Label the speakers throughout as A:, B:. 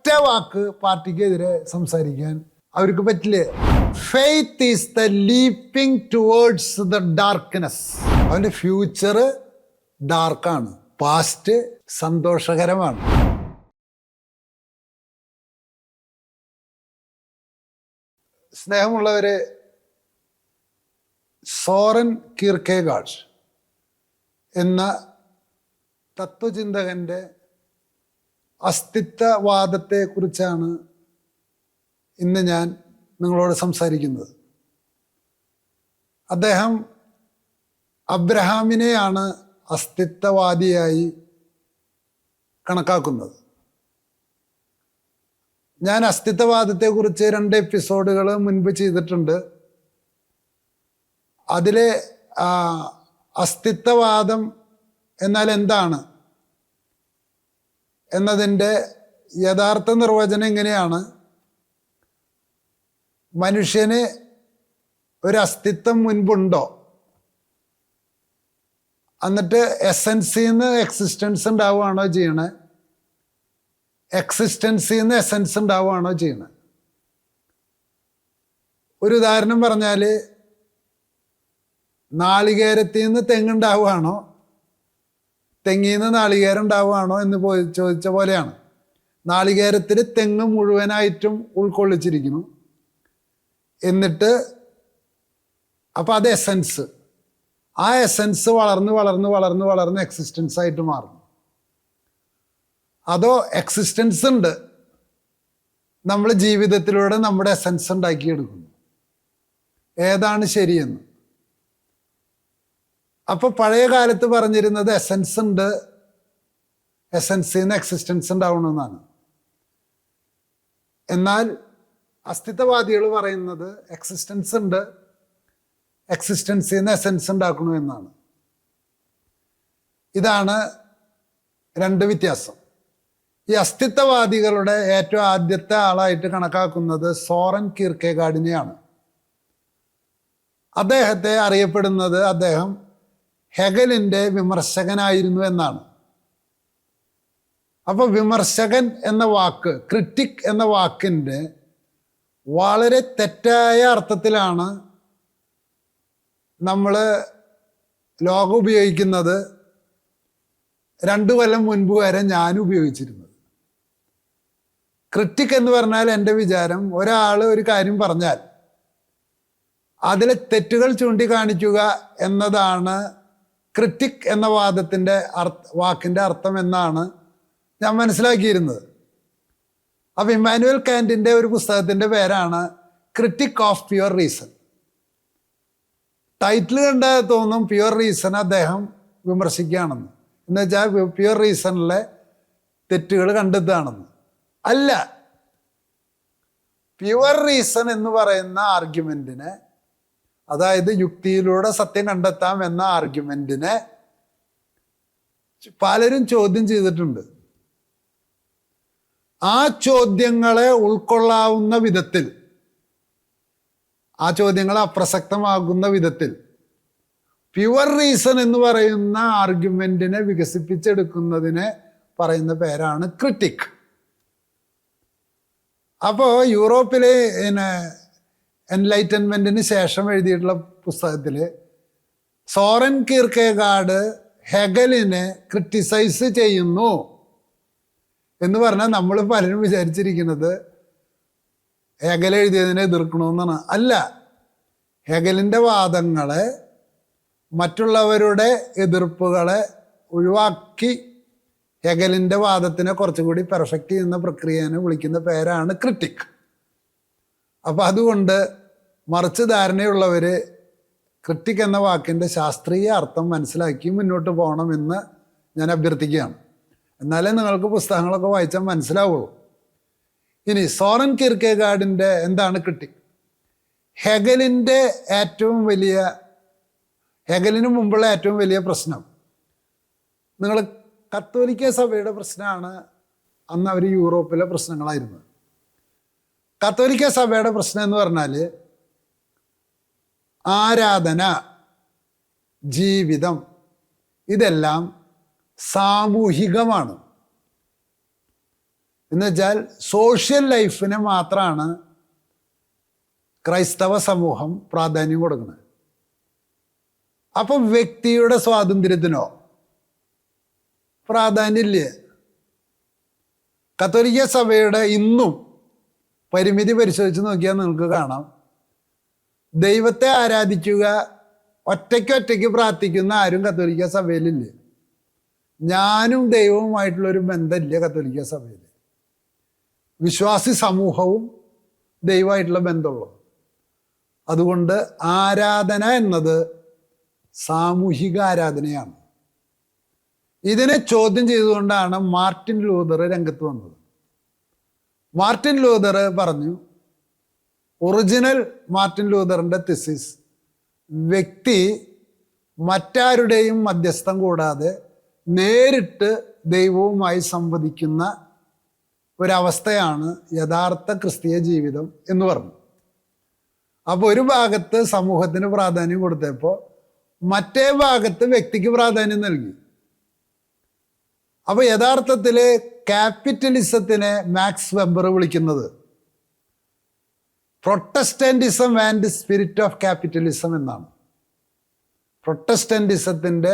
A: ഒറ്റ വാക്ക് പാർട്ടിക്കെതിരെ സംസാരിക്കാൻ അവർക്ക് പറ്റില്ല. Faith is the leaping towards the darkness. അവൻ്റെ ഫ്യൂച്ചർ ഡാർക്കാണ്, പാസ്റ്റ് സന്തോഷകരമാണ്. സ്നേഹമുള്ളവരെ, സോറൻ കീർക്കെഗാഡ് എന്ന തത്വചിന്തകൻ്റെ അസ്തിത്വവാദത്തെക്കുറിച്ചാണ് ഇന്ന് ഞാൻ നിങ്ങളോട് സംസാരിക്കുന്നത്. അദ്ദേഹം അബ്രഹാമിനെയാണ് അസ്തിത്വവാദിയായി കണക്കാക്കുന്നത്. ഞാൻ അസ്തിത്വവാദത്തെക്കുറിച്ച് 2 എപ്പിസോഡുകൾ മുൻപ് ചെയ്തിട്ടുണ്ട്. അതിലെ അസ്തിത്വവാദം എന്നാൽ എന്താണ് എന്നതിൻ്റെ യഥാർത്ഥ നിർവചനം ഇങ്ങനെയാണ്: മനുഷ്യന് ഒരു അസ്തിത്വം മുൻപുണ്ടോ, എന്നിട്ട് എസൻസിൽ നിന്ന് എക്സിസ്റ്റൻസ് ഉണ്ടാവുകയാണോ ചെയ്യണേ, എക്സിസ്റ്റൻസിൽ നിന്ന് എസൻസ് ഉണ്ടാവുകയാണോ ചെയ്യണേ. ഒരു ഉദാഹരണം പറഞ്ഞാൽ, നാളികേരത്തിൽ നിന്ന് തെങ്ങുണ്ടാവുകയാണോ, തെങ്ങിൽ നിന്ന് നാളികേരം ഉണ്ടാവുകയാണോ എന്ന് ചോദിച്ച പോലെയാണ്. നാളികേരത്തിൽ തെങ്ങ് മുഴുവനായിട്ടും ഉൾക്കൊള്ളിച്ചിരിക്കുന്നു. എന്നിട്ട് അപ്പം അത് എസൻസ്. ആ എസൻസ് വളർന്ന് വളർന്ന് വളർന്ന് വളർന്ന് എക്സിസ്റ്റൻസ് ആയിട്ട് മാറുന്നു. അതോ എക്സിസ്റ്റൻസ് ഉണ്ട്, നമ്മൾ ജീവിതത്തിലൂടെ നമ്മുടെ എസൻസ് ഉണ്ടാക്കിയെടുക്കുന്നു. ഏതാണ് ശരിയെന്ന്? അപ്പോൾ പഴയ കാലത്ത് പറഞ്ഞിരുന്നത് എസൻസ് ഉണ്ട്, എസൻസിൽ നിന്ന് എക്സിസ്റ്റൻസ് ഉണ്ടാവണമെന്നാണ്. എന്നാൽ അസ്തിത്വവാദികൾ പറയുന്നത് എക്സിസ്റ്റൻസ് ഉണ്ട്, എക്സിസ്റ്റൻസിൽ നിന്ന് എസൻസ് ഉണ്ടാക്കണമെന്നാണ്. ഇതാണ് 2 വ്യത്യാസം. ഈ അസ്തിത്വവാദികളുടെ ഏറ്റവും ആദ്യത്തെ ആളായിട്ട് കണക്കാക്കുന്നത് സോറൻ കീർക്കെഗാഡിനെയാണ്. അദ്ദേഹത്തെ അറിയപ്പെടുന്നത് അദ്ദേഹം ഹെഗലിൻ്റെ വിമർശകനായിരുന്നു എന്നാണ്. അപ്പോൾ വിമർശകൻ എന്ന വാക്ക്, ക്രിറ്റിക് എന്ന വാക്കിൻ്റെ വളരെ തെറ്റായ അർത്ഥത്തിലാണ് നമ്മൾ ലോകം ഉപയോഗിക്കുന്നത്. 2 കൊല്ലം മുൻപ് വരെ ഞാൻ ഉപയോഗിച്ചിരുന്നത്. ക്രിറ്റിക് എന്ന് പറഞ്ഞാൽ എൻ്റെ വിചാരം, ഒരാൾ ഒരു കാര്യം പറഞ്ഞാൽ അതിലെ തെറ്റുകൾ ചൂണ്ടിക്കാണിക്കുക എന്നതാണ് ക്രിറ്റിക് എന്ന വാക്കിൻ്റെ അർത്ഥം എന്നാണ് ഞാൻ മനസ്സിലാക്കിയിരുന്നത്. അപ്പം ഇമ്മാനുവൽ കാന്റിൻ്റെ ഒരു പുസ്തകത്തിൻ്റെ പേരാണ് critic of pure reason. Title കണ്ട തോന്നും പ്യുവർ റീസൺ അദ്ദേഹം വിമർശിക്കുകയാണെന്ന്, എന്ന് വെച്ചാൽ പ്യുവർ റീസണിലെ തെറ്റുകൾ കണ്ടെത്തുകയാണെന്ന്. അല്ല, പ്യുവർ റീസൺ എന്ന് പറയുന്ന ആർഗ്യുമെൻറ്റിനെ, അതായത് യുക്തിയിലൂടെ സത്യം കണ്ടെത്താം എന്ന ആർഗ്യുമെൻറ്റിനെ പലരും ചോദ്യം ചെയ്തിട്ടുണ്ട്. ആ ചോദ്യങ്ങളെ ഉൾക്കൊള്ളാവുന്ന വിധത്തിൽ, ആ ചോദ്യങ്ങളെ അപ്രസക്തമാകുന്ന വിധത്തിൽ പ്യുവർ റീസൺ എന്ന് പറയുന്ന ആർഗ്യുമെൻറ്റിനെ വികസിപ്പിച്ചെടുക്കുന്നതിനെ പറയുന്ന പേരാണ് ക്രിറ്റിക്. അപ്പോൾ യൂറോപ്പിലെ എൻലൈറ്റൻമെൻറ്റിന് ശേഷം എഴുതിയിട്ടുള്ള പുസ്തകത്തിൽ സോറൻ കീർക്കെഗാഡ് ഹെഗലിനെ ക്രിറ്റിസൈസ് ചെയ്യുന്നു എന്ന് പറഞ്ഞാൽ നമ്മൾ പലരും വിചാരിച്ചിരിക്കുന്നത് ഹെഗൽ എഴുതിയതിനെ എതിർക്കണമെന്നാണ്. അല്ല, ഹെഗലിൻ്റെ വാദങ്ങളെ, മറ്റുള്ളവരുടെ എതിർപ്പുകളെ ഒഴിവാക്കി ഹെഗലിൻ്റെ വാദത്തിനെ കുറച്ചുകൂടി പെർഫെക്റ്റ് ചെയ്യുന്ന പ്രക്രിയനെ വിളിക്കുന്ന പേരാണ് ക്രിറ്റിക്. അപ്പം അതുകൊണ്ട് മറിച്ച് ധാരണയുള്ളവർ ക്രിറ്റിക് എന്ന വാക്കിൻ്റെ ശാസ്ത്രീയ അർത്ഥം മനസ്സിലാക്കി മുന്നോട്ട് പോകണമെന്ന് ഞാൻ അഭ്യർത്ഥിക്കുകയാണ്. എന്നാലേ നിങ്ങൾക്ക് പുസ്തകങ്ങളൊക്കെ വായിച്ചാൽ മനസ്സിലാവുള്ളൂ. ഇനി സോറൻ കീർക്കെഗാഡിൻ്റെ എന്താണ് ക്രിറ്റിക്? ഹെഗലിന് മുമ്പുള്ള ഏറ്റവും വലിയ പ്രശ്നം, നിങ്ങൾ കത്തോലിക്ക സഭയുടെ പ്രശ്നമാണ് അന്ന് അവർ യൂറോപ്പിലെ പ്രശ്നങ്ങളായിരുന്നത്. കത്തോലിക്ക സഭയുടെ പ്രശ്നം എന്ന് പറഞ്ഞാൽ ആരാധന, ജീവിതം, ഇതെല്ലാം സാമൂഹികമാണ്. എന്ന് വെച്ചാൽ സോഷ്യൽ ലൈഫിന് മാത്രമാണ് ക്രൈസ്തവ സമൂഹം പ്രാധാന്യം കൊടുക്കുന്നത്. അപ്പം വ്യക്തിയുടെ സ്വാതന്ത്ര്യത്തിനോ പ്രാധാന്യമില്ല. കത്തോലിക്ക സഭയുടെ ഇന്നും പരിമിതി പരിശോധിച്ച് നോക്കിയാൽ നിങ്ങൾക്ക് കാണാം, ദൈവത്തെ ആരാധിക്കുക, ഒറ്റയ്ക്ക് പ്രാർത്ഥിക്കുന്ന ആരും കത്തോലിക്ക സഭയിലില്ല. ഞാനും ദൈവവുമായിട്ടുള്ളൊരു ബന്ധമില്ല കത്തോലിക്ക സഭയിൽ. വിശ്വാസി സമൂഹവും ദൈവമായിട്ടുള്ള ബന്ധമുള്ളൂ. അതുകൊണ്ട് ആരാധന എന്നത് സാമൂഹിക ആരാധനയാണ്. ഇതിനെ ചോദ്യം ചെയ്തുകൊണ്ടാണ് മാർട്ടിൻ ലൂതർ രംഗത്ത് വന്നത്. മാർട്ടിൻ ലൂതർ പറഞ്ഞു, ഒറിജിനൽ മാർട്ടിൻ ലൂതറിൻ്റെ തിസിസ്, വ്യക്തി മറ്റാരുടെയും മധ്യസ്ഥം കൂടാതെ നേരിട്ട് ദൈവവുമായി സംവദിക്കുന്ന ഒരവസ്ഥയാണ് യഥാർത്ഥ ക്രിസ്തീയ ജീവിതം എന്ന് പറഞ്ഞു. അപ്പോൾ ഒരു ഭാഗത്ത് സമൂഹത്തിന് പ്രാധാന്യം കൊടുത്തപ്പോൾ മറ്റേ ഭാഗത്ത് വ്യക്തിക്ക് പ്രാധാന്യം നൽകി. അപ്പോൾ യഥാർത്ഥത്തിൽ ക്യാപിറ്റലിസത്തിനെ മാക്സ് വെബർ വിളിക്കുന്നത് Protestantism and spirit of capitalism എന്നാണ്. പ്രൊട്ടസ്റ്റന്റിസത്തിൻ്റെ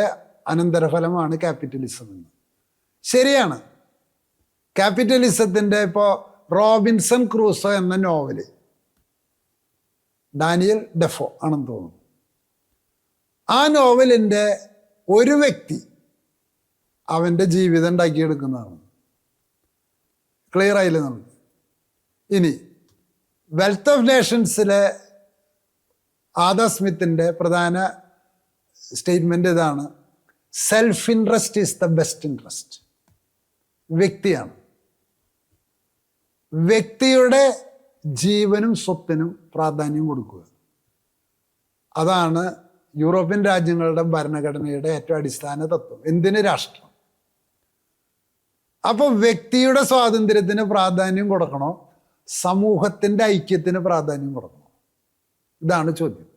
A: അനന്തരഫലമാണ് ക്യാപിറ്റലിസം എന്ന്. ശരിയാണ്. ക്യാപിറ്റലിസത്തിൻ്റെ ഇപ്പോൾ റോബിൻസൺ ക്രൂസോ എന്ന നോവല് ഡാനിയൽ ഡെഫോ ആണെന്ന് തോന്നുന്നു. ആ നോവലിൻ്റെ ഒരു വ്യക്തി അവൻ്റെ ജീവിതം ഉണ്ടാക്കിയെടുക്കുന്നതാണ്. ക്ലിയർ ആയില്ലേ നമുക്ക്? ഇനി വെൽത്ത് ഓഫ് നേഷൻസിലെ ആദാം സ്മിത്തിൻ്റെ പ്രധാന സ്റ്റേറ്റ്മെൻ്റ് ഇതാണ്: self interest is the best interest. വ്യക്തിയാണ്. വ്യക്തിയുടെ ജീവനും സ്വത്തിനും പ്രാധാന്യം കൊടുക്കുക. അതാണ് യൂറോപ്യൻ രാജ്യങ്ങളുടെ ഭരണഘടനയുടെ ഏറ്റവും അടിസ്ഥാന തത്വം. എന്തിന് രാഷ്ട്രം? അപ്പോൾ വ്യക്തിയുടെ സ്വാതന്ത്ര്യത്തിന് പ്രാധാന്യം കൊടുക്കണോ, സമൂഹത്തിൻ്റെ ഐക്യത്തിന് പ്രാധാന്യം കൊടുക്കണോ? ഇതാണ് ചോദ്യം.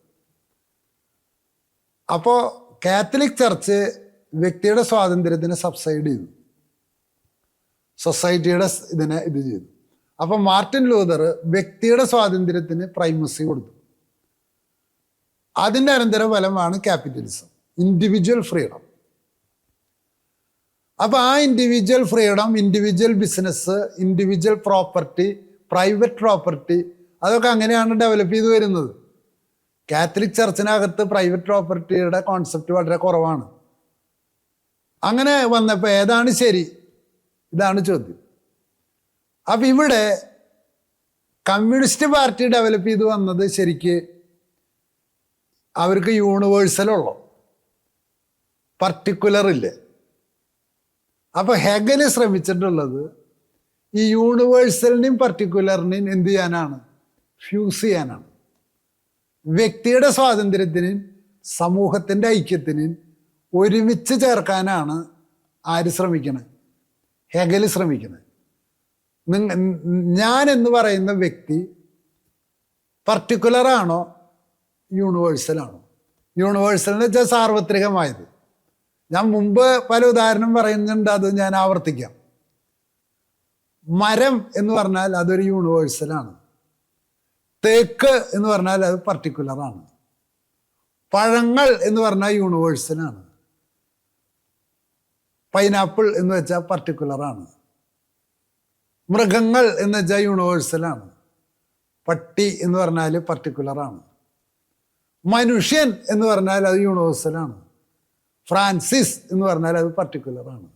A: അപ്പോൾ കാത്തലിക് ചർച്ച് വ്യക്തിയുടെ സ്വാതന്ത്ര്യത്തിന് സബ്സൈഡ് ചെയ്തു, സൊസൈറ്റിയുടെ ഇതിനെ ഇത് ചെയ്തു. അപ്പം മാർട്ടിൻ ലൂതർ വ്യക്തിയുടെ സ്വാതന്ത്ര്യത്തിന് പ്രൈമസി കൊടുത്തു. അതിൻ്റെ അനന്തരഫലമാണ് ക്യാപിറ്റലിസം, ഇൻഡിവിജ്വൽ ഫ്രീഡം. അപ്പോൾ ആ individual freedom, individual business, individual property, private property, അതൊക്കെ അങ്ങനെയാണ് ഡെവലപ്പ് ചെയ്തു വരുന്നത്. കാത്തലിക് ചർച്ചിനകത്ത് പ്രൈവറ്റ് പ്രോപ്പർട്ടിയുടെ കോൺസെപ്റ്റ് വളരെ കുറവാണ്. അങ്ങനെ വന്നപ്പോൾ ഏതാണ് ശരി? ഇതാണ് ചോദ്യം. അപ്പം ഇവിടെ കമ്മ്യൂണിസ്റ്റ് പാർട്ടി ഡെവലപ്പ് ചെയ്തു വന്നത് ശരിക്ക് അവർക്ക് യൂണിവേഴ്സലുള്ളൂ, പർട്ടിക്കുലർ ഇല്ല. അപ്പോൾ ഹെഗല് ശ്രമിച്ചിട്ടുള്ളത് ഈ യൂണിവേഴ്സലിനെയും പർട്ടിക്കുലറിനെയും എന്ത് ചെയ്യാനാണ്? ഫ്യൂസ് ചെയ്യാനാണ്. വ്യക്തിയുടെ സ്വാതന്ത്ര്യത്തിനും സമൂഹത്തിൻ്റെ ഐക്യത്തിനും ഒരുമിച്ച് ചേർക്കാനാണ് ആര് ശ്രമിക്കണത്? ഹെഗല് ശ്രമിക്കുന്നത്. ഞാൻ എന്ന് പറയുന്ന വ്യക്തി പർട്ടിക്കുലറാണോ യൂണിവേഴ്സലാണോ? യൂണിവേഴ്സൽ എന്ന് വെച്ചാൽ സാർവത്രികമായത്. ഞാൻ മുമ്പ് പല ഉദാഹരണം പറയുന്നുണ്ട്, അത് ഞാൻ ആവർത്തിക്കാം. മരം എന്ന് പറഞ്ഞാൽ അതൊരു യൂണിവേഴ്സലാണ്. തേക്ക് എന്ന് പറഞ്ഞാൽ അത് പർട്ടിക്കുലറാണ്. പഴങ്ങൾ എന്ന് പറഞ്ഞാൽ യൂണിവേഴ്സലാണ്. പൈനാപ്പിൾ എന്ന് വെച്ചാൽ പർട്ടിക്കുലറാണ്. മൃഗങ്ങൾ എന്ന് വെച്ചാൽ യൂണിവേഴ്സലാണ്. പട്ടി എന്ന് പറഞ്ഞാൽ പർട്ടിക്കുലറാണ്. മനുഷ്യൻ എന്ന് പറഞ്ഞാൽ അത് യൂണിവേഴ്സലാണ്. ഫ്രാൻസിസ് എന്ന് പറഞ്ഞാൽ അത് പർട്ടിക്കുലറാണ്.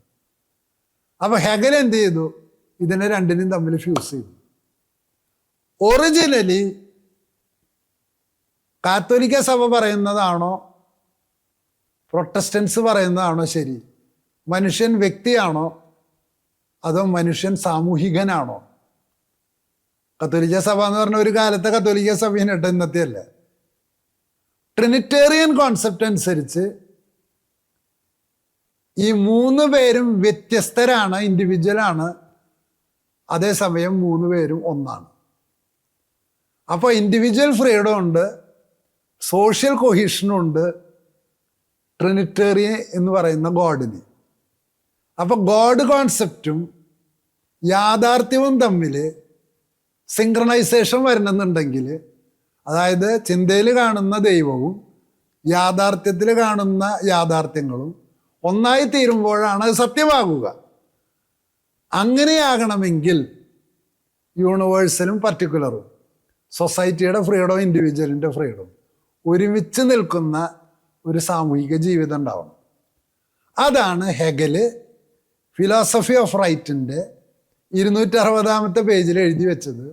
A: അപ്പോൾ ഹെഗൽ എന്ത് ചെയ്തു? ഇതിനെ രണ്ടിനും തമ്മിൽ ഫ്യൂസ് ചെയ്തു. ഒറിജിനലി കാത്തോലിക്ക സഭ പറയുന്നതാണോ പ്രൊട്ടസ്റ്റൻസ് പറയുന്നതാണോ ശരി? മനുഷ്യൻ വ്യക്തിയാണോ അതോ മനുഷ്യൻ സാമൂഹികനാണോ? കത്തോലിക്ക സഭ എന്ന് പറഞ്ഞ ഒരു കാലത്തെ കത്തോലിക്ക സഭയിനിട്ട് ഇന്നത്തെ അല്ല. ട്രിനിറ്റേറിയൻ കോൺസെപ്റ്റ് അനുസരിച്ച് ഈ മൂന്ന് പേരും വ്യത്യസ്തരാണ്, ഇൻഡിവിജ്വലാണ്. അതേസമയം മൂന്ന് പേരും ഒന്നാണ്. അപ്പോൾ ഇൻഡിവിജ്വൽ ഫ്രീഡം ഉണ്ട്, സോഷ്യൽ കൊഹീഷനും ഉണ്ട് ട്രിനിറ്റേറിയൻ എന്ന് പറയുന്ന ഗോഡിന്. അപ്പോൾ ഗോഡ് കോൺസെപ്റ്റും യാഥാർത്ഥ്യവും തമ്മിൽ സിങ്ക്രണൈസേഷൻ വരണമെന്നുണ്ടെങ്കിൽ, അതായത് ചിന്തയിൽ കാണുന്ന ദൈവവും യാഥാർത്ഥ്യത്തിൽ കാണുന്ന യാഥാർത്ഥ്യങ്ങളും ഒന്നായി തീരുമ്പോഴാണ് അത് സത്യമാകുക. അങ്ങനെയാകണമെങ്കിൽ യൂണിവേഴ്സലും പർട്ടിക്കുലറും, സൊസൈറ്റിയുടെ ഫ്രീഡവും ഇൻഡിവിജ്വലിൻ്റെ ഫ്രീഡവും ഒരുമിച്ച് നിൽക്കുന്ന ഒരു സാമൂഹിക ജീവിതം ഉണ്ടാവണം. അതാണ് ഹെഗല് ഫിലോസഫി ഓഫ് റൈറ്റിൻ്റെ 260 പേജിൽ എഴുതി വെച്ചത്.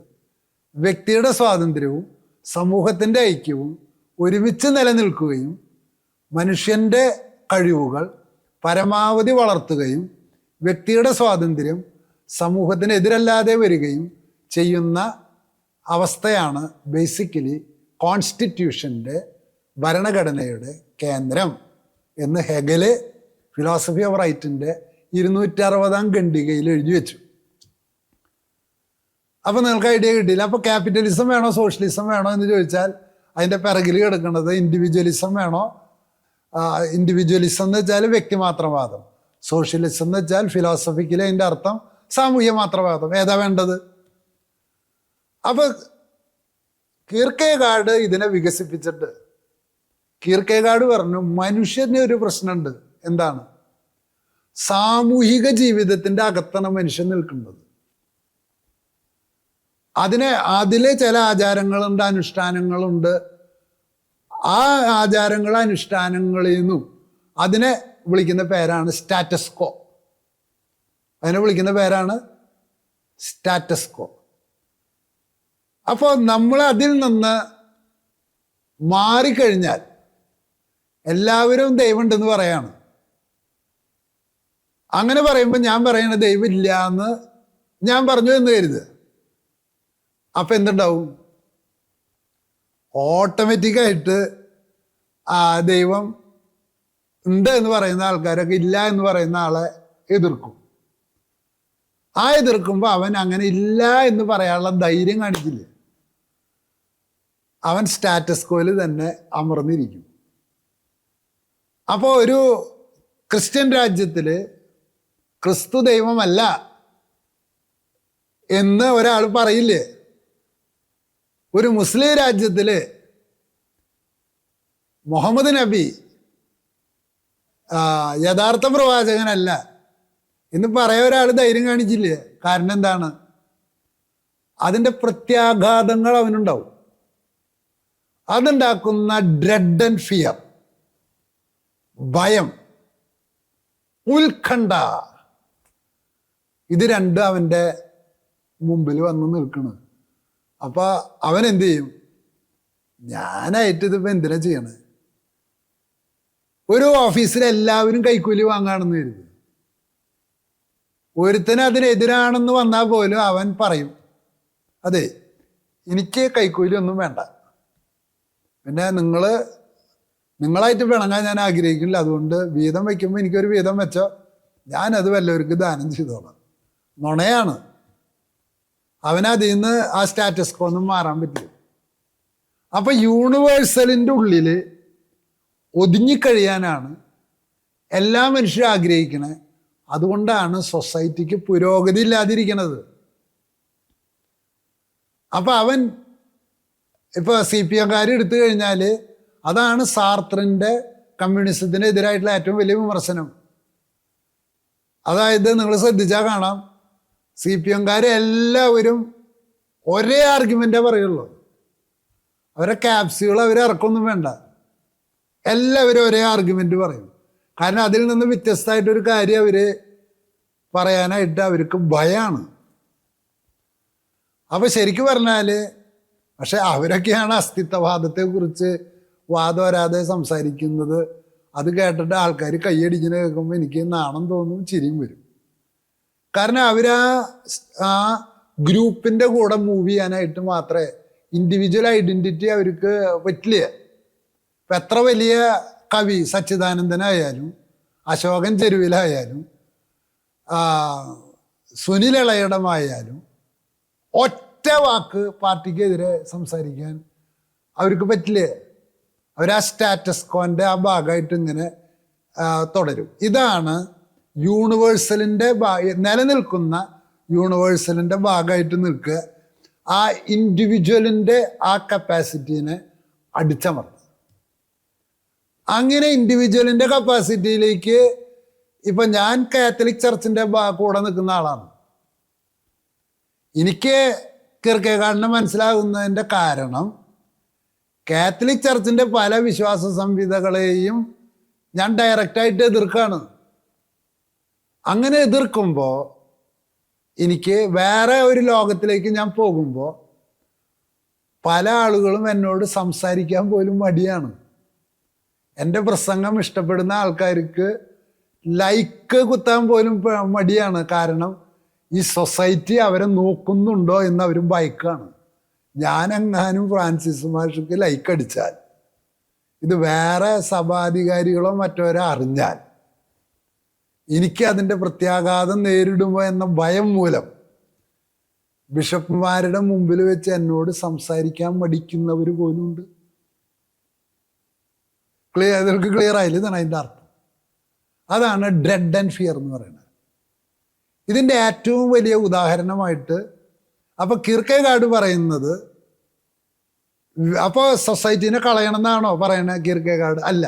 A: വ്യക്തിയുടെ സ്വാതന്ത്ര്യവും സമൂഹത്തിൻ്റെ ഐക്യവും ഒരുമിച്ച് നിലനിൽക്കുകയും മനുഷ്യൻ്റെ കഴിവുകൾ പരമാവധി വളർത്തുകയും വ്യക്തിയുടെ സ്വാതന്ത്ര്യം സമൂഹത്തിനെതിരല്ലാതെ വരികയും ചെയ്യുന്ന അവസ്ഥയാണ് ബേസിക്കലി കോൺസ്റ്റിറ്റ്യൂഷൻ്റെ, ഭരണഘടനയുടെ കേന്ദ്രം എന്ന് ഹെഗല് ഫിലോസഫി ഓഫ് റൈറ്റിൻ്റെ 260 ഖണ്ഡികയിൽ എഴുതി വെച്ചു. അപ്പോൾ നിങ്ങൾക്ക് ഐഡിയ കിട്ടിയില്ല. അപ്പോൾ ക്യാപിറ്റലിസം വേണോ സോഷ്യലിസം വേണോ എന്ന് ചോദിച്ചാൽ അതിൻ്റെ പിറകിൽ കിടക്കുന്നത് ഇൻഡിവിജ്വലിസം വേണോ. ഇൻഡിവിജ്വലിസം എന്ന് വെച്ചാൽ വ്യക്തിമാത്രവാദം, സോഷ്യലിസം എന്ന് വെച്ചാൽ ഫിലോസഫിക്കലി അതിൻ്റെ അർത്ഥം സാമൂഹ്യ മാത്രവാദം. ഏതാ വേണ്ടത്? അപ്പോൾ കീർക്കെഗാഡ് ഇതിനെ വികസിപ്പിച്ചിട്ട് കീർക്കെഗാഡ് പറഞ്ഞു, മനുഷ്യന് ഒരു പ്രശ്നമുണ്ട്. എന്താണ്? സാമൂഹിക ജീവിതത്തിൻ്റെ അകത്താണ് മനുഷ്യൻ നിൽക്കുന്നത്. അതിലെ ചില ആചാരങ്ങളുണ്ട്, അനുഷ്ഠാനങ്ങളുണ്ട്. ആ ആചാരങ്ങൾ അനുഷ്ഠാനങ്ങളിൽ നിന്നും അതിനെ വിളിക്കുന്ന പേരാണ് സ്റ്റാറ്റസ്കോ. അതിനെ വിളിക്കുന്ന പേരാണ് സ്റ്റാറ്റസ്കോ. അപ്പോൾ നമ്മൾ അതിൽ നിന്ന് മാറിക്കഴിഞ്ഞാൽ എല്ലാവരും ദൈവമുണ്ടെന്ന് പറയാണ്. അങ്ങനെ പറയുമ്പോൾ ഞാൻ പറയണത് ദൈവം ഇല്ല എന്ന് ഞാൻ പറഞ്ഞു എന്ന് കരുതുക. അപ്പം എന്തുണ്ടാവും? ഓട്ടോമാറ്റിക്കായിട്ട് ദൈവം ഉണ്ട് എന്ന് പറയുന്ന ആൾക്കാരൊക്കെ ഇല്ല എന്ന് പറയുന്ന ആളെ എതിർക്കും. എതിർക്കുമ്പോൾ അവൻ അങ്ങനെ ഇല്ല എന്ന് പറയാനുള്ള ധൈര്യം കാണിക്കില്ല. അവൻ സ്റ്റാറ്റസ്കോയിൽ തന്നെ അമർന്നിരിക്കും. അപ്പോൾ ഒരു ക്രിസ്ത്യൻ രാജ്യത്തിൽ ക്രിസ്തു ദൈവമല്ല എന്ന് ഒരാൾ പറയില്ലേ? ഒരു മുസ്ലിം രാജ്യത്തിൽ മുഹമ്മദ് നബി യഥാർത്ഥ പ്രവാചകനല്ല എന്ന് പറയാൻ ഒരാൾ ധൈര്യം കാണിച്ചില്ലേ? കാരണം എന്താണ്? അതിൻ്റെ പ്രത്യാഘാതങ്ങൾ അവനുണ്ടാവും. അതുണ്ടാക്കുന്ന ഡ്രെഡ് ആൻഡ് ഫിയർ, ഭയം, ഉത്കണ്ഠ, ഇത് രണ്ടും അവൻ്റെ മുമ്പിൽ വന്ന് നിൽക്കണം. അപ്പോൾ അവൻ എന്ത് ചെയ്യും? ഞാനായിട്ട് ഇതിപ്പോൾ എന്തിനാ ചെയ്യണേ? ഒരു ഓഫീസിൽ എല്ലാവരും കൈക്കൂലി വാങ്ങാണെന്ന് കരുതി, ഒരുത്തന് അതിനെതിരാണെന്ന് വന്നാൽ പോലും അവൻ പറയും, അതെ എനിക്ക് കൈക്കൂലി ഒന്നും വേണ്ട, പിന്നെ നിങ്ങളായിട്ട് പിണങ്ങാൻ ഞാൻ ആഗ്രഹിക്കില്ല, അതുകൊണ്ട് വീതം വയ്ക്കുമ്പോൾ എനിക്കൊരു വീതം വെച്ചോ, ഞാനത് വല്ലവർക്ക് ദാനം ചെയ്തോളാം. നുണയാണ്. അവനതിൽ നിന്ന് ആ സ്റ്റാറ്റസ്കോ ഒന്നും മാറാൻ പറ്റില്ല. അപ്പം യൂണിവേഴ്സലിൻ്റെ ഉള്ളിൽ ഒതുങ്ങിക്കഴിയാനാണ് എല്ലാ മനുഷ്യരും ആഗ്രഹിക്കണേ. അതുകൊണ്ടാണ് സൊസൈറ്റിക്ക് പുരോഗതി ഇല്ലാതിരിക്കുന്നത്. അപ്പം അവൻ ഇപ്പോൾ CPM എടുത്തു കഴിഞ്ഞാൽ അതാണ് സാർത്രൻ്റെ കമ്മ്യൂണിസത്തിനെതിരായിട്ടുള്ള ഏറ്റവും വലിയ വിമർശനം. അതായത് നിങ്ങൾ ശ്രദ്ധിച്ചാൽ കാണാം, CPM എല്ലാവരും ഒരേ ആർഗ്യുമെൻ്റേ പറയുള്ളൂ. അവരെ ക്യാപ്സ്യൂൾ ഇറക്കൊന്നും വേണ്ട, എല്ലാവരും ഒരേ ആർഗ്യുമെൻ്റ് പറയും. കാരണം അതിൽ നിന്ന് വ്യത്യസ്തമായിട്ടൊരു കാര്യം അവർ പറയാനായിട്ട് അവർക്ക് ഭയമാണ്. അപ്പോൾ ശരിക്കും പറഞ്ഞാൽ പക്ഷെ അവരൊക്കെയാണ് അസ്തിത്വവാദത്തെക്കുറിച്ച് വാദം വരാതെ സംസാരിക്കുന്നത്. അത് കേട്ടിട്ട് ആൾക്കാർ കൈയടിക്കുന്ന കേൾക്കുമ്പോൾ എനിക്ക് നാണം തോന്നും, ചിരിയും വരും. കാരണം ആ ഗ്രൂപ്പിൻ്റെ കൂടെ മൂവ് ചെയ്യാനായിട്ട് മാത്രമേ ഇൻഡിവിജ്വൽ ഐഡൻറ്റിറ്റി അവർക്ക് പറ്റില്ല. ഇപ്പം എത്ര വലിയ കവി സച്ചിദാനന്ദനായാലും അശോകൻ ചെരുവിലായാലും സുനിൽ ഇളയിടമായാലും ഒറ്റ വാക്ക് പാർട്ടിക്കെതിരെ സംസാരിക്കാൻ അവർക്ക് പറ്റില്ല. അവർ ആ സ്റ്റാറ്റസ്കോൻ്റെ ആ ഭാഗമായിട്ട് ഇങ്ങനെ തുടരും. ഇതാണ് യൂണിവേഴ്സലിൻ്റെ നിലനിൽക്കുന്ന യൂണിവേഴ്സലിൻ്റെ ഭാഗമായിട്ട് നിൽക്കുക, ആ ഇൻഡിവിജ്വലിൻ്റെ ആ കപ്പാസിറ്റീനെ അടിച്ചമർത്തുക. അങ്ങനെ ഇൻഡിവിജ്വലിൻ്റെ കപ്പാസിറ്റിയിലേക്ക് ഇപ്പം ഞാൻ കാത്തലിക് ചർച്ചിൻ്റെ കൂടെ നിൽക്കുന്ന ആളാണ്. എനിക്ക് കിർക്കെഗാഡിനെ മനസ്സിലാകുന്നതിൻ്റെ കാരണം കാത്തലിക് ചർച്ചിൻ്റെ പല വിശ്വാസ സംഹിതകളെയും ഞാൻ ഡയറക്റ്റായിട്ട് എതിർക്കുകയാണ്. അങ്ങനെ എതിർക്കുമ്പോൾ എനിക്ക് വേറെ ഒരു ലോകത്തിലേക്ക് ഞാൻ പോകുമ്പോൾ പല ആളുകളും എന്നോട് സംസാരിക്കാൻ പോലും മടിയാണ്. എൻ്റെ പ്രസംഗം ഇഷ്ടപ്പെടുന്ന ആൾക്കാർക്ക് ലൈക്ക് കുത്താൻ പോലും മടിയാണ്. കാരണം ഈ സൊസൈറ്റി അവരെ നോക്കുന്നുണ്ടോ എന്ന് അവർ ഭയക്കാണ്. ഞാനെങ്ങാനും ഫ്രാൻസിസ് മാഷക്ക് ലൈക്ക് അടിച്ചാൽ, ഇത് വേറെ സഭാധികാരികളോ മറ്റവരോ അറിഞ്ഞാൽ എനിക്ക് അതിൻ്റെ പ്രത്യാഘാതം നേരിടുമോ എന്ന ഭയം മൂലം ബിഷപ്പുമാരുടെ മുമ്പിൽ വെച്ച് എന്നോട് സംസാരിക്കാൻ മടിക്കുന്നവർ പോലുമുണ്ട്. ഇതൊക്കെ ക്ലിയർ ആയില്ല, ഇതാണ് അതിൻ്റെ അർത്ഥം. അതാണ് ഡ്രെഡ് ആൻഡ് ഫിയർ എന്ന് പറയുന്നത്. ഇതിൻ്റെ ഏറ്റവും വലിയ ഉദാഹരണമായിട്ട് അപ്പോൾ കിർക്കെഗാഡ് പറയുന്നത്, അപ്പോൾ സൊസൈറ്റീനെ കളയണം എന്നാണോ പറയണത് കിർക്കെഗാഡ്? അല്ല,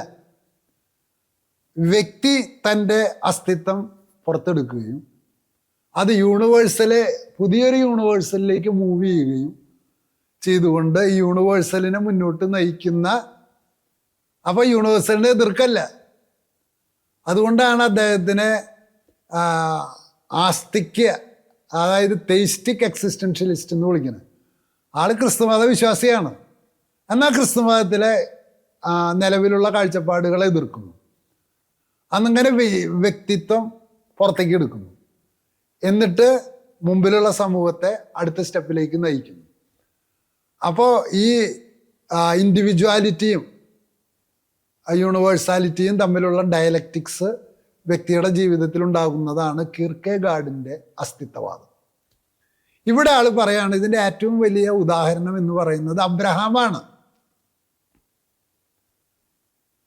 A: വ്യക്തി തൻ്റെ അസ്തിത്വം പുറത്തെടുക്കുകയും അത് യൂണിവേഴ്സലെ പുതിയൊരു യൂണിവേഴ്സലിലേക്ക് മൂവ് ചെയ്യുകയും ചെയ്തുകൊണ്ട് ഈ യൂണിവേഴ്സലിനെ മുന്നോട്ട് നയിക്കുന്ന, അപ്പോൾ യൂണിവേഴ്സലിനെ എതിർക്കല്ല. അതുകൊണ്ടാണ് അദ്ദേഹത്തിനെ ആസ്തിക്യ, അതായത് തെയിസ്റ്റിക് എക്സിസ്റ്റൻഷ്യലിസ്റ്റ് എന്ന് വിളിക്കുന്നത്. ആൾ ക്രിസ്തുമത വിശ്വാസിയാണ്, എന്നാൽ ക്രിസ്തുമതത്തിലെ നിലവിലുള്ള കാഴ്ചപ്പാടുകളെ എതിർക്കുന്നു. അന്നിങ്ങനെ വ്യക്തിത്വം പുറത്തേക്ക് എടുക്കുന്നു, എന്നിട്ട് മുമ്പിലുള്ള സമൂഹത്തെ അടുത്ത സ്റ്റെപ്പിലേക്ക് നയിക്കുന്നു. അപ്പോൾ ഈ ഇൻഡിവിജ്വാലിറ്റിയും യൂണിവേഴ്സാലിറ്റിയും തമ്മിലുള്ള ഡയലക്റ്റിക്സ് വ്യക്തിയുടെ ജീവിതത്തിൽ ഉണ്ടാകുന്നതാണ് കിർക്കെഗാഡിൻ്റെ അസ്തിത്വവാദം. ഇവിടെ ആൾ പറയാണ് ഇതിൻ്റെ ഏറ്റവും വലിയ ഉദാഹരണം എന്ന് പറയുന്നത് അബ്രഹാമാണ്.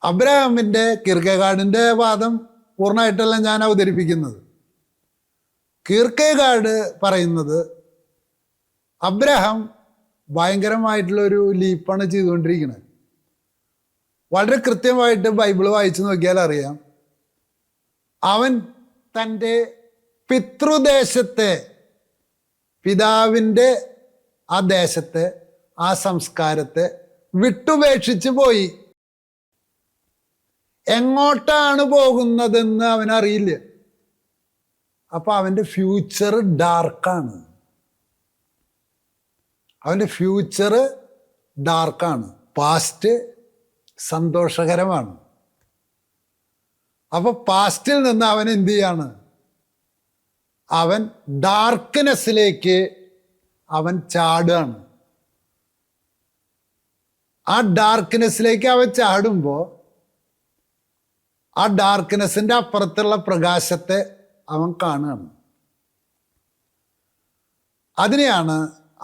A: അബ്രഹാമിൻ്റെ കിർക്കെഗാഡിൻ്റെ വാദം പൂർണ്ണമായിട്ടല്ല ഞാൻ അവതരിപ്പിക്കുന്നത്. കിർക്കെഗാഡ് പറയുന്നത് അബ്രഹാം ഭയങ്കരമായിട്ടുള്ളൊരു ലീപ്പാണ് ചെയ്തുകൊണ്ടിരിക്കുന്നത്. വളരെ കൃത്യമായിട്ട് ബൈബിൾ വായിച്ചു നോക്കിയാൽ അറിയാം, അവൻ തൻ്റെ പിതൃദേശത്തെ, പിതാവിൻ്റെ ആ ദേശത്തെ, ആ സംസ്കാരത്തെ വിട്ടുപേക്ഷിച്ച് പോയി. എങ്ങോട്ടാണ് പോകുന്നതെന്ന് അവനറിയില്ല. അപ്പോൾ അവൻ്റെ ഫ്യൂച്ചർ ഡാർക്കാണ്. അവൻ്റെ ഫ്യൂച്ചർ ഡാർക്കാണ്, പാസ്റ്റ് സന്തോഷകരമാണ്. അപ്പോൾ പാസ്റ്റിൽ നിന്ന് അവൻ എന്ത് ചെയ്യാണ്? അവൻ ഡാർക്ക്നെസ്സിലേക്ക് അവൻ ചാടുകയാണ്. ആ ഡാർക്ക്നെസ്സിലേക്ക് അവൻ ചാടുമ്പോൾ ആ ഡാർക്ക്നെസ്സിൻ്റെ അപ്പുറത്തുള്ള പ്രകാശത്തെ അവൻ കാണുകയാണ്.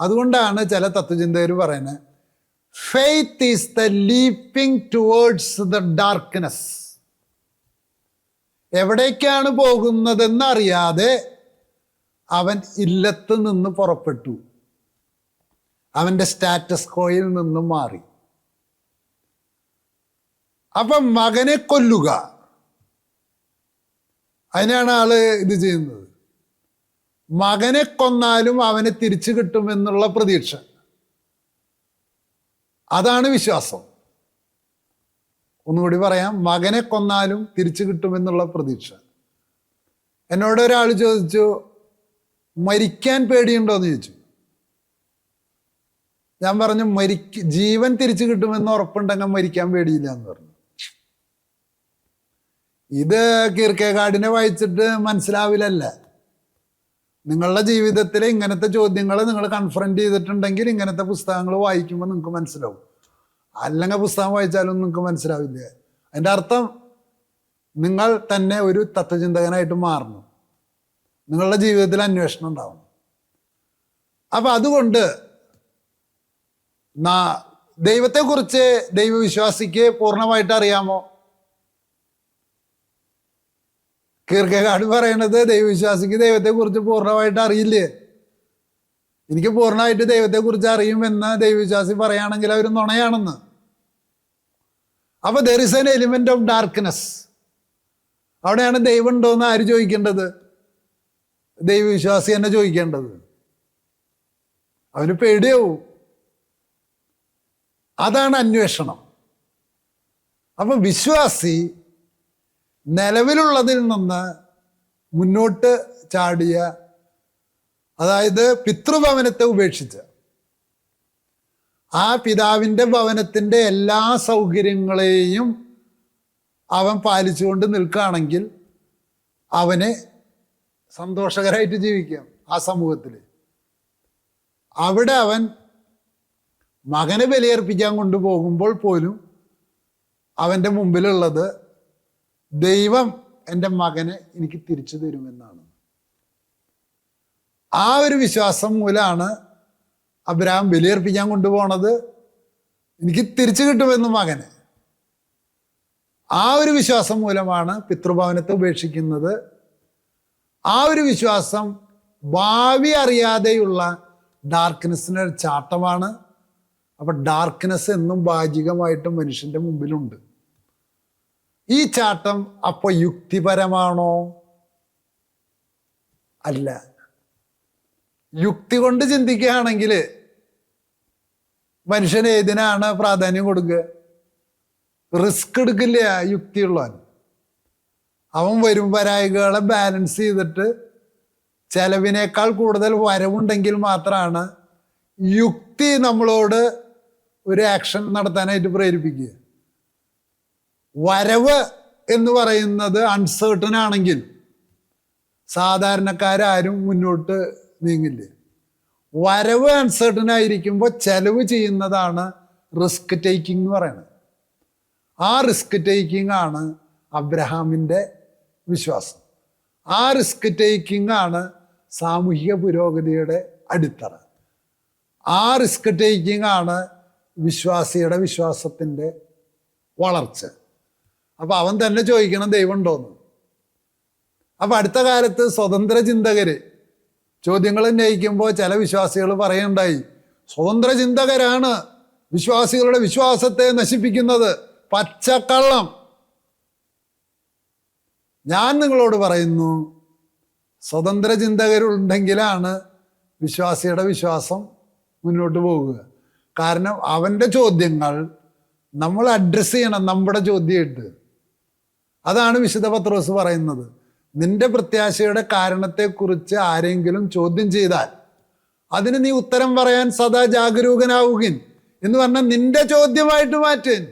A: അതുകൊണ്ടാണ് ചില തത്വചിന്തകർ പറയുന്നത്, faith is the leaping towards the darkness. എവിടേക്കാണ് പോകുന്നതെന്നറിയാതെ അവൻ ഇല്ലത്ത് നിന്ന് പുറപ്പെട്ടു, അവൻ്റെ സ്റ്റാറ്റസ് കോയിൽ നിന്നും മാറി. അപ്പം മകനെ കൊല്ലുക, അതിനാണ് ആള് ഇത് ചെയ്യുന്നത്. മകനെ കൊന്നാലും അവനെ തിരിച്ചു കിട്ടുമെന്നുള്ള പ്രതീക്ഷ, അതാണ് വിശ്വാസം. ഒന്നുകൂടി പറയാം, മകനെ കൊന്നാലും തിരിച്ചു കിട്ടുമെന്നുള്ള പ്രതീക്ഷ. എന്നോട് ഒരാൾ ചോദിച്ചു, മരിക്കാൻ പേടിയുണ്ടോ എന്ന് ചോദിച്ചു. ഞാൻ പറഞ്ഞു, ജീവൻ തിരിച്ചു കിട്ടുമെന്ന് ഉറപ്പുണ്ടെങ്കിൽ മരിക്കാൻ പേടിയില്ല എന്ന് പറഞ്ഞു. ഇത് കിർക്കെഗാഡിനെ വായിച്ചിട്ട് മനസ്സിലാവില്ലല്ല. നിങ്ങളുടെ ജീവിതത്തിലെ ഇങ്ങനത്തെ ചോദ്യങ്ങൾ നിങ്ങൾ കൺഫ്രണ്ട് ചെയ്തിട്ടുണ്ടെങ്കിൽ ഇങ്ങനത്തെ പുസ്തകങ്ങൾ വായിക്കുമ്പോൾ നിങ്ങൾക്ക് മനസ്സിലാവും. അല്ലെങ്കിൽ പുസ്തകം വായിച്ചാലും നിങ്ങൾക്ക് മനസ്സിലാവില്ല. അതിൻ്റെ അർത്ഥം നിങ്ങൾ തന്നെ ഒരു തത്വചിന്തകനായിട്ട് മാറണം, നിങ്ങളുടെ ജീവിതത്തിൽ അന്വേഷണം ഉണ്ടാവണം. അപ്പം അതുകൊണ്ട് ദൈവത്തെക്കുറിച്ച് ദൈവവിശ്വാസിക്ക് പൂർണ്ണമായിട്ട് അറിയാമോ? കീർക്കെഗാഡ് പറയണത് ദൈവവിശ്വാസിക്ക് ദൈവത്തെക്കുറിച്ച് പൂർണ്ണമായിട്ട് അറിയില്ലേ, എനിക്ക് പൂർണ്ണമായിട്ട് ദൈവത്തെക്കുറിച്ച് അറിയുമെന്ന് ദൈവവിശ്വാസി പറയുകയാണെങ്കിൽ അവർ നുണയാണെന്ന്. അപ്പൊ there is an element of darkness. അവിടെയാണ് ദൈവം ഉണ്ടോയെന്ന് ആര് ചോദിക്കേണ്ടത്? ദൈവവിശ്വാസി തന്നെ ചോദിക്കേണ്ടത്. അവന് പേടിയാവും. അതാണ് അന്വേഷണം. അപ്പൊ വിശ്വാസി നിലവിലുള്ളതിൽ നിന്ന് മുന്നോട്ട് ചാടിയ, അതായത് പിതൃഭവനത്തെ ഉപേക്ഷിച്ച് ആ പിതാവിൻ്റെ ഭവനത്തിൻ്റെ എല്ലാ സൗകര്യങ്ങളെയും അവൻ പാലിച്ചുകൊണ്ട് നിൽക്കുകയാണെങ്കിൽ അവന് സന്തോഷകരമായിട്ട് ജീവിക്കാം ആ സമൂഹത്തിൽ. അവിടെ അവൻ മകനെ ബലിയർപ്പിക്കാൻ കൊണ്ടുപോകുമ്പോൾ പോലും അവൻ്റെ മുമ്പിലുള്ളത് ദൈവം എൻ്റെ മകനെ എനിക്ക് തിരിച്ചു തരുമെന്നാണ്. ആ ഒരു വിശ്വാസം മൂലമാണ് അബ്രഹാം ബലിയർപ്പിക്കാൻ കൊണ്ടുപോണത്, എനിക്ക് തിരിച്ചു കിട്ടുമെന്ന് മകനെ. ആ ഒരു വിശ്വാസം മൂലമാണ് പിതൃഭവനത്തെ ഉപേക്ഷിക്കുന്നത്. ആ ഒരു വിശ്വാസം ഭാവി അറിയാതെയുള്ള ഡാർക്ക്നെസ്സിന് ചാട്ടമാണ്. അപ്പൊ ഡാർക്ക്നെസ് എന്നും ഭാഗികമായിട്ടും മനുഷ്യന്റെ മുമ്പിലുണ്ട്. ഈ ചാട്ടം അപ്പൊ യുക്തിപരമാണോ? അല്ല. യുക്തി കൊണ്ട് ചിന്തിക്കുകയാണെങ്കിൽ മനുഷ്യൻ ഏതിനാണ് പ്രാധാന്യം കൊടുക്കുക? റിസ്ക് എടുക്കില്ല യുക്തിയുള്ളവൻ. അവൻ വരും വരായികളെ ബാലൻസ് ചെയ്തിട്ട് ചെലവിനേക്കാൾ കൂടുതൽ വരവുണ്ടെങ്കിൽ മാത്രമാണ് യുക്തി നമ്മളോട് ഒരു ആക്ഷൻ നടത്താനായിട്ട് പ്രേരിപ്പിക്കുക. വരവ് എന്ന് പറയുന്നത് അൺസേർട്ടൺ ആണെങ്കിൽ സാധാരണക്കാരും മുന്നോട്ട് നീങ്ങില്ല. വരവ് അൺസേർട്ടൺ ആയിരിക്കുമ്പോൾ ചെലവ് ചെയ്യുന്നതാണ് റിസ്ക് ടേക്കിംഗ് എന്ന് പറയുന്നത്. ആ റിസ്ക് ടേക്കിംഗ് ആണ് അബ്രഹാമിൻ്റെ വിശ്വാസം. ആ റിസ്ക് ടേക്കിംഗ് ആണ് സാമൂഹിക പുരോഗതിയുടെ അടിത്തറ. ആ റിസ്ക് ടേക്കിംഗ് ആണ് വിശ്വാസിയുടെ വിശ്വാസത്തിൻ്റെ വളർച്ച. അപ്പൊ അവൻ തന്നെ ചോദിക്കണം ദൈവം ഉണ്ടോന്ന്. അപ്പൊ അടുത്ത കാലത്ത് സ്വതന്ത്ര ചിന്തകര് ചോദ്യങ്ങൾ ഉന്നയിക്കുമ്പോൾ ചില വിശ്വാസികൾ പറയുണ്ടായി, സ്വതന്ത്ര ചിന്തകരാണ് വിശ്വാസികളുടെ വിശ്വാസത്തെ നശിപ്പിക്കുന്നത്. പച്ചക്കള്ളം. ഞാൻ നിങ്ങളോട് പറയുന്നു, സ്വതന്ത്ര ചിന്തകരുണ്ടെങ്കിലാണ് വിശ്വാസിയുടെ വിശ്വാസം മുന്നോട്ട് പോകുക. കാരണം അവൻ്റെ ചോദ്യങ്ങൾ നമ്മൾ അഡ്രസ്സ് ചെയ്യണം നമ്മുടെ ചോദ്യമായിട്ട്. അതാണ് വിശുദ്ധ പത്രോസ് പറയുന്നത്, നിന്റെ പ്രത്യാശയുടെ കാരണത്തെക്കുറിച്ച് ആരെങ്കിലും ചോദ്യം ചെയ്താൽ അതിന് നീ ഉത്തരം പറയാൻ സദാ ജാഗരൂകനാവുകിൻ എന്ന് പറഞ്ഞാൽ നിന്റെ ചോദ്യമായിട്ട് മാറ്റേൻ.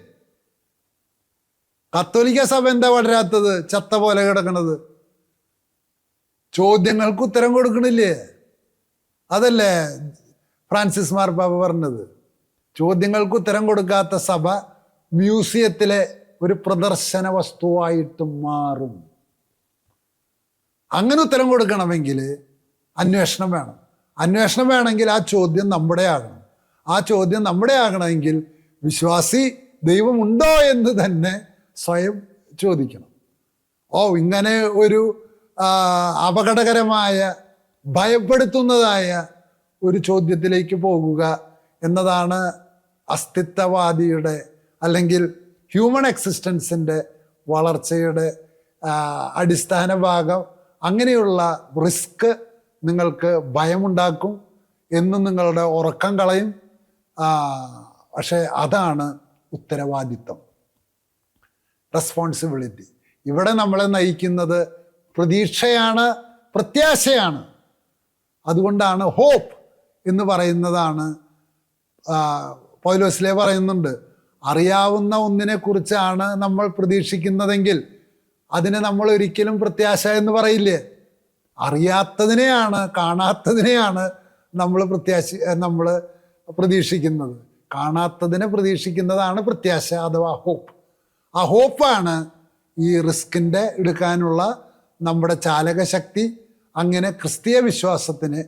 A: കത്തോലിക്ക സഭ എന്താ വളരാത്തത്? ചത്ത പോലെ കിടക്കണത്. ചോദ്യങ്ങൾക്ക് ഉത്തരം കൊടുക്കണില്ലേ? അതല്ലേ ഫ്രാൻസിസ് മാർപ്പാപ്പ പറഞ്ഞത്? ചോദ്യങ്ങൾക്ക് ഉത്തരം കൊടുക്കാത്ത സഭ മ്യൂസിയത്തിലെ ഒരു പ്രദർശന വസ്തുവായിട്ട് മാറും. അങ്ങനെ ഉത്തരം കൊടുക്കണമെങ്കിൽ അന്വേഷണം വേണം. അന്വേഷണം വേണമെങ്കിൽ ആ ചോദ്യം നമ്മുടെ ആകണം. ആ ചോദ്യം നമ്മുടെ ആകണമെങ്കിൽ വിശ്വാസി ദൈവമുണ്ടോ എന്ന് തന്നെ സ്വയം ചോദിക്കണം. ഇങ്ങനെ ഒരു അപകടകരമായ ഭയപ്പെടുത്തുന്നതായ ഒരു ചോദ്യത്തിലേക്ക് പോകുക എന്നതാണ് അസ്തിത്വവാദിയുടെ അല്ലെങ്കിൽ ഹ്യൂമൻ എക്സിസ്റ്റൻസിൻ്റെ വളർച്ചയുടെ അടിസ്ഥാന ഭാഗം. അങ്ങനെയുള്ള റിസ്ക് നിങ്ങൾക്ക് ഭയമുണ്ടാക്കും, എന്നും നിങ്ങളുടെ ഉറക്കം കളയും. പക്ഷേ അതാണ് ഉത്തരവാദിത്വം, റെസ്പോൺസിബിലിറ്റി. ഇവിടെ നമ്മളെ നയിക്കുന്നത് പ്രതീക്ഷയാണ്, പ്രത്യാശയാണ്. അതുകൊണ്ടാണ് ഹോപ്പ് എന്ന് പറയുന്നതാണ്. പൗലോസിലെ പറയുന്നുണ്ട്, അറിയാവുന്ന ഒന്നിനെ കുറിച്ചാണ് നമ്മൾ പ്രതീക്ഷിക്കുന്നതെങ്കിൽ അതിനെ നമ്മൾ ഒരിക്കലും പ്രത്യാശ എന്ന് പറയില്ലേ. അറിയാത്തതിനെയാണ്, കാണാത്തതിനെയാണ് നമ്മൾ പ്രതീക്ഷിക്കുന്നത്. കാണാത്തതിനെ പ്രതീക്ഷിക്കുന്നതാണ് പ്രത്യാശ അഥവാ ഹോപ്പ്. ആ ഹോപ്പാണ് ഈ റിസ്കിൻ്റെ എടുക്കാനുള്ള നമ്മുടെ ചാലകശക്തി. അങ്ങനെ ക്രിസ്തീയ വിശ്വാസത്തിന്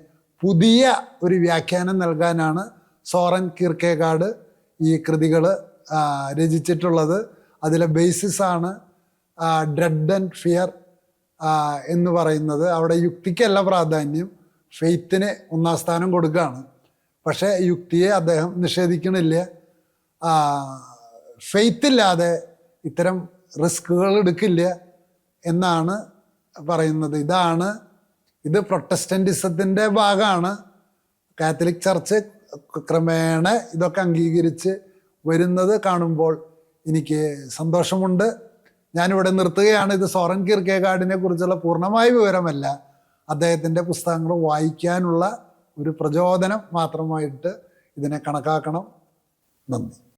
A: പുതിയ ഒരു വ്യാഖ്യാനം നൽകാനാണ് സോറൻ കീർക്കെഗാഡ് ഈ കൃതികൾ രചിച്ചിട്ടുള്ളത്. അതിലെ ബേസിസാണ് ഡ്രെഡ് ആൻഡ് ഫിയർ, എന്ന് പറയുന്നത് അവിടെ യുക്തിക്കല്ല പ്രാധാന്യം, ഫെയ്ത്തിന് ഒന്നാം സ്ഥാനം കൊടുക്കുകയാണ്. പക്ഷേ യുക്തിയെ അദ്ദേഹം നിഷേധിക്കണില്ല. ഫെയ്ത്തില്ലാതെ ഇത്തരം റിസ്കുകൾ എടുക്കില്ല എന്നാണ് പറയുന്നത്. ഇത് പ്രൊട്ടസ്റ്റൻറ്റിസത്തിൻ്റെ ഭാഗമാണ്. കാത്തലിക് ചർച്ച് ക്രമേണ ഇതൊക്കെ അംഗീകരിച്ച് വരുന്നത് കാണുമ്പോൾ എനിക്ക് സന്തോഷമുണ്ട്. ഞാനിവിടെ നിർത്തുകയാണ്. ഇത് സോറൻ കീർക്കെഗാർഡിനെ കുറിച്ചുള്ള പൂർണ്ണമായ വിവരമല്ല, അദ്ദേഹത്തിൻ്റെ പുസ്തകങ്ങൾ വായിക്കാനുള്ള ഒരു പ്രചോദനം മാത്രമായിട്ട് ഇതിനെ കണക്കാക്കണം. നന്ദി.